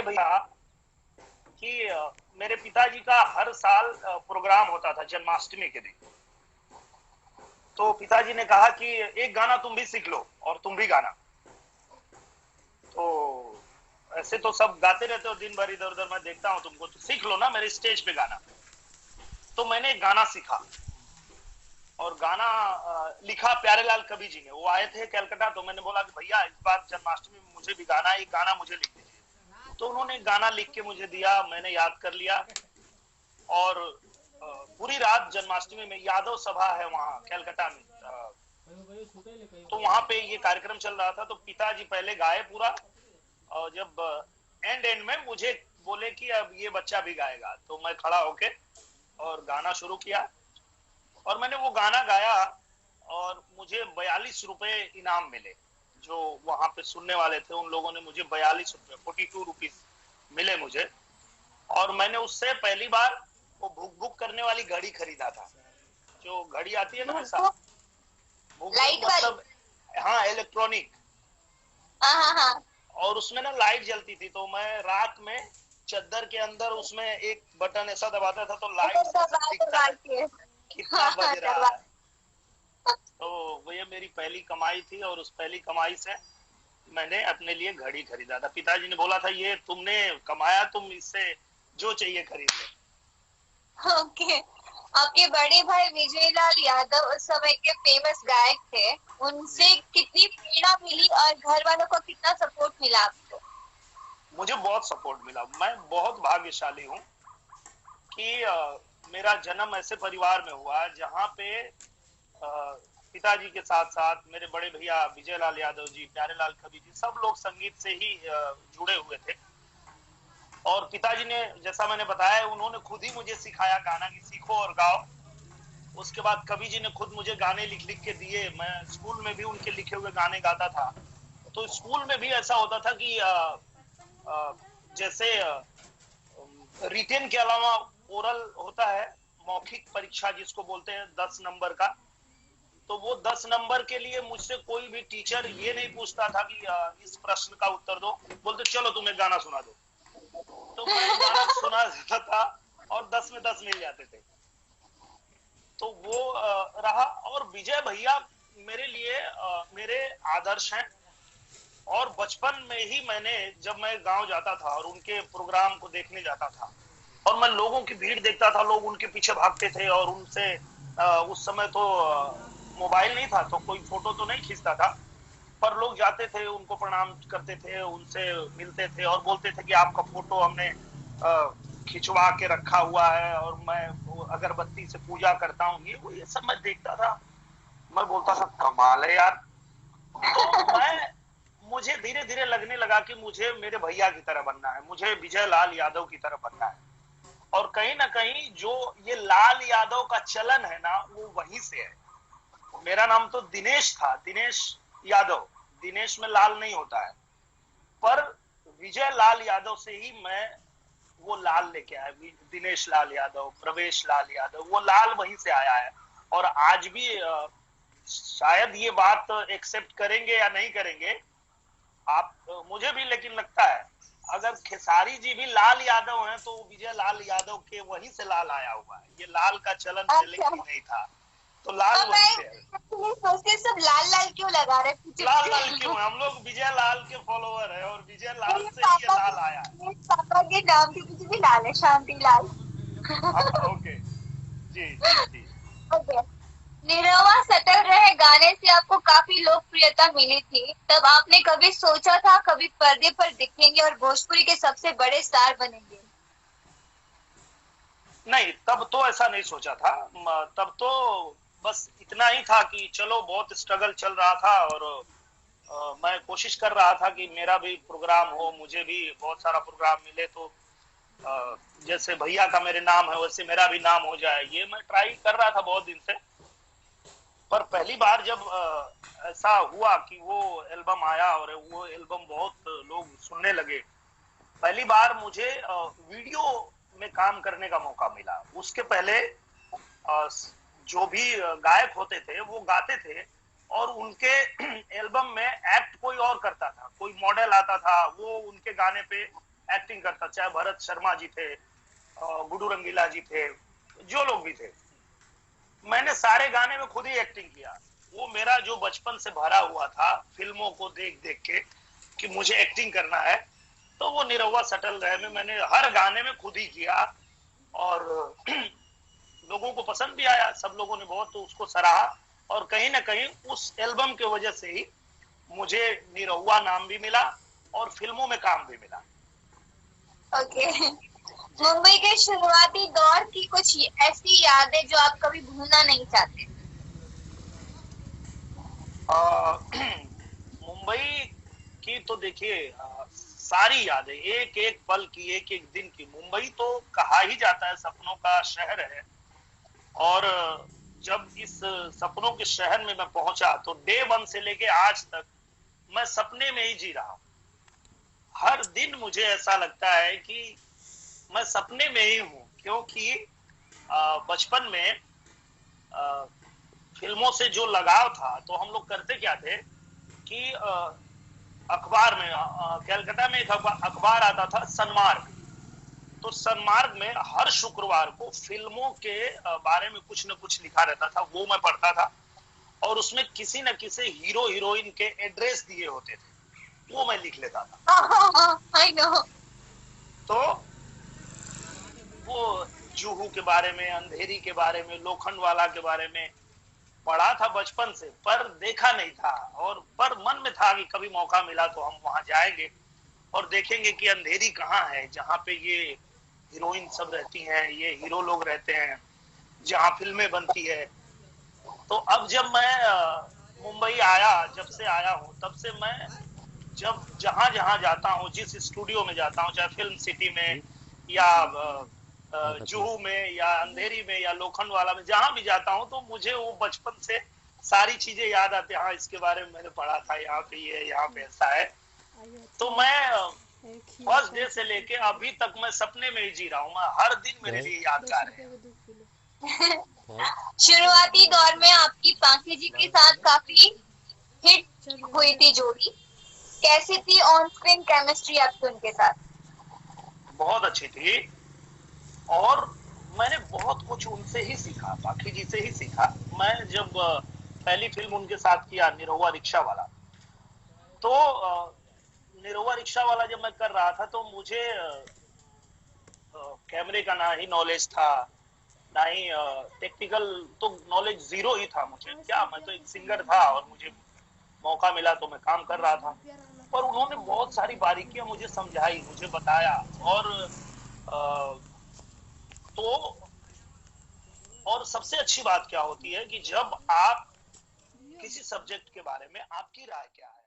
भैया कि मेरे पिताजी का हर साल प्रोग्राम होता था जन्माष्टमी के दिन। तो पिताजी ने कहा कि एक गाना तुम भी सीख लो और तुम भी गाना। तो ऐसे तो सब गाते रहते हो दिन भर इधर उधर, मैं देखता हूँ तुमको, तो सीख लो ना मेरे स्टेज पे गाना। तो मैंने एक गाना सीखा और गाना लिखा प्यारेलाल कवि जी ने। वो आए थे कलकत्ता, तो मैंने बोला कि भैया इस बार जन्माष्टमी में मुझे भी गाना है, एक गाना मुझे लिख दीजिए। तो उन्होंने गाना लिख के मुझे दिया, मैंने याद कर लिया और पूरी रात जन्माष्टमी में यादव सभा है वहाँ कलकत्ता में, तो वहां पे ये कार्यक्रम चल रहा था। तो पिताजी पहले गाए पूरा, और जब एंड में मुझे बोले कि अब ये बच्चा भी गाएगा, तो मैं खड़ा होके और गाना शुरू किया और मैंने वो गाना गाया और मुझे 42 रुपए इनाम मिले। जो वहां पे सुनने वाले थे उन लोगों ने मुझे 42 रुपए 42 रुपीज मिले मुझे। और मैंने उससे पहली बार वो भुक भुक करने वाली घड़ी खरीदा था। जो घड़ी आती है ना ऐसा, भुक लाइट मतलब, हाँ इलेक्ट्रॉनिक। हाँ हाँ हाँ। और उसमें ना लाइट जलती थी, तो मैं रात में चद्दर के अंदर उसमें एक बटन ऐसा दबाता था तो लाइट से दबा दिखता दबा था के। कितना हाँ बज हाँ रहा दबा। है। तो वो ये मेरी पहली कमाई थी और उस पहली कमाई से मैंने अपने लिए घड़ी खरीदा था। पिताजी ने बोला था ये तुमने कमाया, तुम इससे जो चाहिए खरीद ले। ओके। आपके बड़े भाई विजयलाल यादव उस समय के फेमस गायक थे, जी, उनसे कितनी प्रेरणा मिली और घर वालों का कितना सपोर्ट मिला आपको? मुझे बहुत सपोर्ट मिला। मैं बहुत भाग्यशाली हूँ कि मेरा जन्म ऐसे परिवार में हुआ जहाँ पे पिताजी के साथ साथ मेरे बड़े भैया विजयलाल यादव जी, प्यारेलाल कवि जी, सब लोग संगीत से ही जुड़े हुए थे। और पिताजी ने, जैसा मैंने बताया, उन्होंने खुद ही मुझे सिखाया गाना कि सीखो और गाओ। उसके बाद कवि जी ने खुद मुझे गाने लिख लिख के दिए। मैं स्कूल में भी उनके लिखे हुए गाने गाता था। तो स्कूल में भी ऐसा होता था कि जैसे रिटेन के अलावा ओरल होता है, मौखिक परीक्षा जिसको बोलते हैं 10 नंबर का। तो वो 10 नंबर के लिए मुझसे कोई भी टीचर ये नहीं पूछता था कि इस प्रश्न का उत्तर दो, बोलते चलो तुम्हें गाना सुना दो। तो मैं गाना सुना देता था और 10 में 10 मिल जाते थे। तो वो रहा। और विजय भैया मेरे लिए मेरे आदर्श हैं। और बचपन में ही मैंने, जब मैं गांव जाता था और उनके प्रोग्राम को देखने जाता था और मैं लोगों की भीड़ देखता था, लोग उनके पीछे भागते थे और उनसे उस समय तो मोबाइल नहीं था तो कोई फोटो तो नहीं खींचता था, पर लोग जाते थे, उनको प्रणाम करते थे, उनसे मिलते थे और बोलते थे कि आपका फोटो हमने खिंचवा के रखा हुआ है और मैं अगरबत्ती से पूजा करता हूँ। ये सब मैं देखता था। मैं बोलता था कमाल है यार। तो मुझे धीरे धीरे लगने लगा कि मुझे मेरे भैया की तरह बनना है, मुझे विजय लाल यादव की तरह बनना है। और कहीं ना कहीं जो ये लाल यादव का चलन है ना, वो वहीं से है। मेरा नाम तो दिनेश था, दिनेश यादव। दिनेश में लाल नहीं होता है, पर विजय लाल यादव से ही मैं वो लाल लेके आया। दिनेश लाल यादव, प्रवेश लाल यादव, वो लाल वहीं से आया है। और आज भी शायद ये बात एक्सेप्ट करेंगे या नहीं करेंगे आप, मुझे भी लेकिन लगता है अगर खेसारी जी भी लाल यादव हैं तो विजय लाल यादव के वहीं से लाल आया हुआ है। ये लाल का चलन पहले अच्छा। कहीं नहीं था, तो लाल अब वहीं मैं से है। सोचते सब लाल लाल क्यों लगा रहे पीछे लाल लाल क्यों पीछे। है, हम लोग विजय लाल के फॉलोअर है और विजय लाल मेरे से ही ये लाल आया है। पापा के नाम के पीछे भी लाल है, शांति लाल। ओके, जी जी जी। ओके। निरहुआ सटल रहे गाने से आपको काफी लोकप्रियता मिली थी, तब आपने कभी सोचा था कभी पर्दे पर दिखेंगे और भोजपुरी के सबसे बड़े स्टार बनेंगे? नहीं, तब तो ऐसा नहीं सोचा था। तब तो बस इतना ही था कि चलो बहुत स्ट्रगल चल रहा था और मैं कोशिश कर रहा था कि मेरा भी प्रोग्राम हो, मुझे भी बहुत सारा प्रोग्राम मिले, तो जैसे भैया का मेरे नाम है वैसे मेरा भी नाम हो जाए। ये मैं ट्राई कर रहा था बहुत दिन से। पर पहली बार जब ऐसा हुआ कि वो एल्बम आया और वो एल्बम बहुत लोग सुनने लगे, पहली बार मुझे वीडियो में काम करने का मौका मिला। उसके पहले जो भी गायक होते थे वो गाते थे और उनके एल्बम में एक्ट कोई और करता था, कोई मॉडल आता था, वो उनके गाने पे एक्टिंग करता, चाहे भरत शर्मा जी थे, गुड्डू रंगीला जी थे, जो लोग भी थे, मैंने सारे गाने में खुद ही एक्टिंग किया। वो मेरा जो बचपन से भरा हुआ था फिल्मों को देख देख के कि मुझे एक्टिंग करना है, तो वो निरहुआ सटल रहे में मैंने हर गाने में खुद ही किया और लोगों को पसंद भी आया, सब लोगों ने बहुत उसको सराहा और कहीं ना कहीं उस एल्बम की वजह से ही मुझे निरहुआ नाम भी मिला और फिल्मों में काम भी मिला। ओके। मुंबई के शुरुआती दौर की कुछ ऐसी यादें जो आप कभी भूलना नहीं चाहते? मुंबई की तो देखिए सारी यादें, एक एक पल की, एक एक दिन की। मुंबई तो कहा ही जाता है सपनों का शहर है और जब इस सपनों के शहर में मैं पहुंचा तो डे वन से लेके आज तक मैं सपने में ही जी रहा हूं। हर दिन मुझे ऐसा लगता है कि मैं सपने में ही हूं, क्योंकि बचपन में फिल्मों से जो लगाव था तो हम लोग करते क्या थे कि अखबार में कलकत्ता में एक अखबार आता था सन्मार्ग, तो सन्मार्ग में हर शुक्रवार को फिल्मों के बारे में कुछ न कुछ लिखा रहता था, वो मैं पढ़ता था और उसमें किसी न किसी हीरो हीरोइन के एड्रेस दिए होते थे, वो मैं लिख लेता था। I know. तो वो जुहू के बारे में, अंधेरी के बारे में, लोखंडवाला के बारे में पढ़ा था बचपन से, पर देखा नहीं था और पर मन में था कि कभी मौका मिला तो हम वहां जाएंगे और देखेंगे कि अंधेरी कहाँ है, जहाँ पे ये हीरोइन सब रहती हैं, ये हीरो लोग रहते हैं, जहाँ फिल्में बनती है। तो अब जब मैं मुंबई आया, जब से आया हूँ तब से मैं जब जहां जहां जाता हूँ, जिस स्टूडियो में जाता हूँ, चाहे फिल्म सिटी में या जुहू में या अंधेरी में या लोखंडवाला में, जहां भी जाता हूँ तो मुझे वो बचपन से सारी चीजें याद आती है। हाँ, इसके बारे में मैंने पढ़ा था, यहाँ पे ये, यहाँ पे ऐसा है। तो मैं फर्स्ट डे से लेके अभी तक मैं सपने में ही जी रहा हूँ, मैं हर दिन मेरे लिए यादगार है। शुरुआती दौर में आपकी पांखी जी के साथ काफी हिट हुई थी जोड़ी, कैसी थी ऑन स्क्रीन केमिस्ट्री आपकी उनके साथ? बहुत अच्छी थी और मैंने बहुत कुछ उनसे ही सीखा, पाखी जी से ही सीखा। मैं जब पहली फिल्म उनके साथ किया निरहुआ रिक्शा वाला, तो निरहुआ रिक्शा वाला जब मैं कर रहा था तो मुझे कैमरे का ना ही नॉलेज था, ना ही टेक्निकल, तो नॉलेज जीरो ही था मुझे। क्या, मैं तो एक सिंगर था और मुझे मौका मिला तो मैं काम कर रहा था, पर उन्होंने बहुत सारी बारीकियां मुझे समझाई, मुझे बताया और तो और सबसे अच्छी बात क्या होती है कि जब आप किसी सब्जेक्ट के बारे में आपकी राय क्या है,